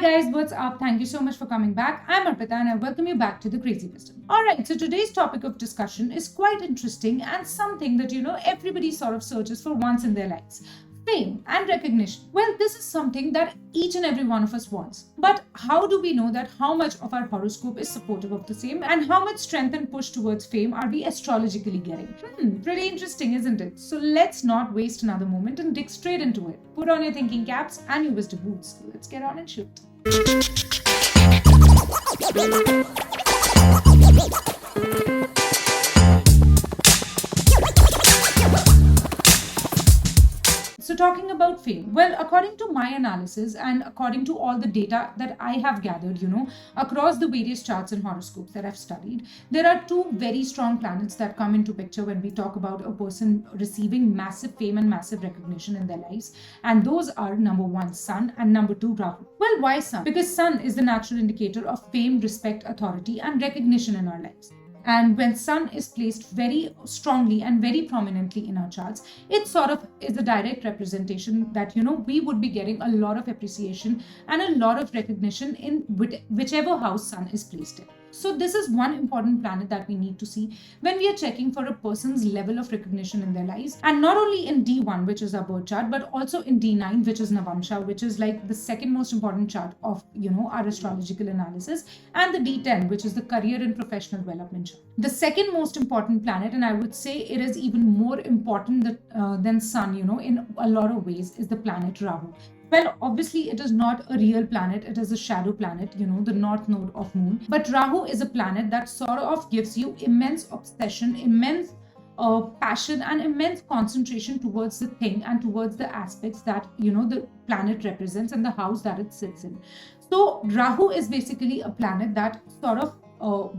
guys, what's up? Thank you so much for coming back. I'm Arpita and I welcome you back to the Crazy Wisdom. Alright, so today's topic of discussion is quite interesting and something that everybody sort of searches for once in their lives. Fame and recognition. Well, this is something that each and every one of us wants. But how do we know that how much of our horoscope is supportive of the same and how much strength and push towards fame are we astrologically getting? Pretty interesting, isn't it? So let's not waste another moment and dig straight into it. Put on your thinking caps and your wisdom boots. Let's get on and shoot. So talking about fame, well, according to my analysis and according to all the data that I have gathered, across the various charts and horoscopes that I've studied, there are two very strong planets that come into picture when we talk about a person receiving massive fame and massive recognition in their lives. And those are number one, Sun, and number two, Rahu. Well, why Sun? Because Sun is the natural indicator of fame, respect, authority, and recognition in our lives. And when Sun is placed very strongly and very prominently in our charts, it sort of is a direct representation that, we would be getting a lot of appreciation and a lot of recognition in whichever house Sun is placed in. So this is one important planet that we need to see when we are checking for a person's level of recognition in their lives. And not only in D1, which is our birth chart, but also in D9, which is Navamsha, which is like the second most important chart of, our astrological analysis, and the D10, which is the career and professional development chart. The second most important planet, and I would say it is even more important than Sun, in a lot of ways, is the planet Rahu. Well, obviously, it is not a real planet. It is a shadow planet, the north node of moon. But Rahu is a planet that sort of gives you immense obsession, immense passion, and immense concentration towards the thing and towards the aspects that, the planet represents and the house that it sits in. So Rahu is basically a planet that sort of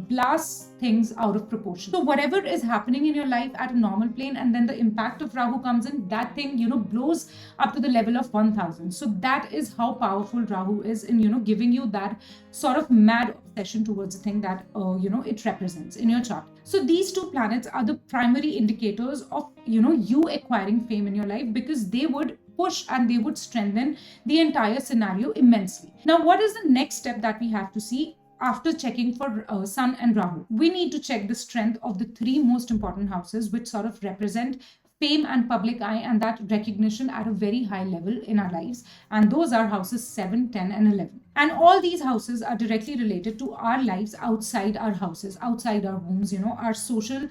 blasts things out of proportion. So whatever is happening in your life at a normal plane, and then the impact of Rahu comes in, that thing, blows up to the level of 1000. So that is how powerful Rahu is in, giving you that sort of mad obsession towards the thing that, it represents in your chart. So these two planets are the primary indicators of, you acquiring fame in your life, because they would push and they would strengthen the entire scenario immensely. Now, what is the next step that we have to see? After checking for Sun and Rahu, we need to check the strength of the three most important houses, which sort of represent fame and public eye and that recognition at a very high level in our lives. And those are houses 7, 10, and 11. And all these houses are directly related to our lives outside our houses, outside our homes, our social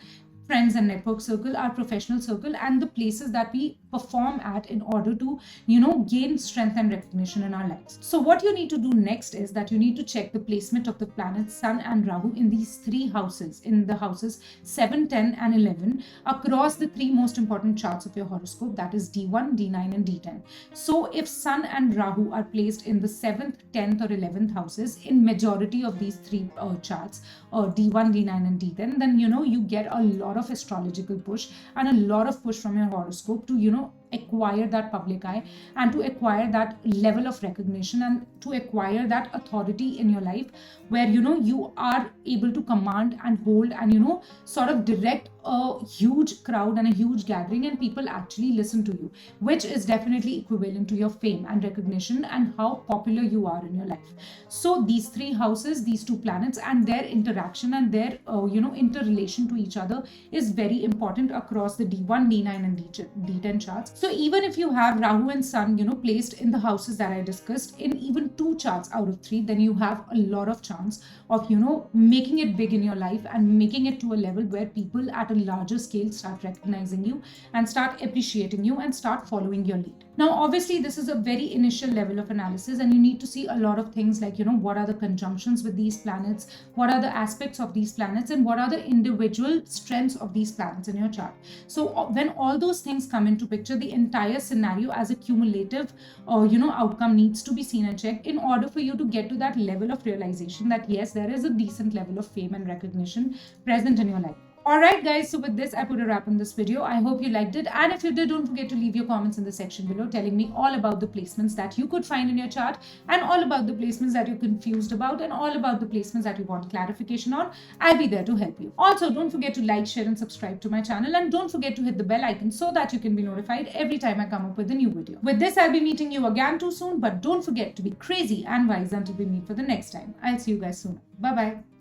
friends and network circle, our professional circle, and the places that we perform at in order to, gain strength and recognition in our lives. So what you need to do next is that you need to check the placement of the planets Sun and Rahu in these three houses, in the houses 7, 10, and 11, across the three most important charts of your horoscope, that is D1, D9, and D10. So if Sun and Rahu are placed in the 7th, 10th, or 11th houses in majority of these three charts, D1, D9, and D10, then, you get a lot of astrological push and a lot of push from your horoscope to acquire that public eye and to acquire that level of recognition and to acquire that authority in your life where you are able to command and hold and sort of direct a huge crowd and a huge gathering, and people actually listen to you, which is definitely equivalent to your fame and recognition and how popular you are in your life. So these three houses, these two planets, and their interaction and their interrelation to each other is very important across the D1, D9, and D10 charts. So even if you have Rahu and Sun, placed in the houses that I discussed in even 2 charts out of 3, then you have a lot of chance of, making it big in your life and making it to a level where people at a larger scale start recognizing you and start appreciating you and start following your lead. Now, obviously, this is a very initial level of analysis, and you need to see a lot of things like, what are the conjunctions with these planets, what are the aspects of these planets, and what are the individual strengths of these planets in your chart. So when all those things come into picture, the entire scenario as a cumulative, outcome needs to be seen and checked in order for you to get to that level of realization that yes, there is a decent level of fame and recognition present in your life. Alright guys, so with this I put a wrap on this video. I hope you liked it, and if you did, don't forget to leave your comments in the section below telling me all about the placements that you could find in your chart, and all about the placements that you're confused about, and all about the placements that you want clarification on. I'll be there to help you. Also, don't forget to like, share and subscribe to my channel, and don't forget to hit the bell icon so that you can be notified every time I come up with a new video. With this, I'll be meeting you again too soon, but don't forget to be crazy and wise until we meet for the next time. I'll see you guys soon. Bye bye.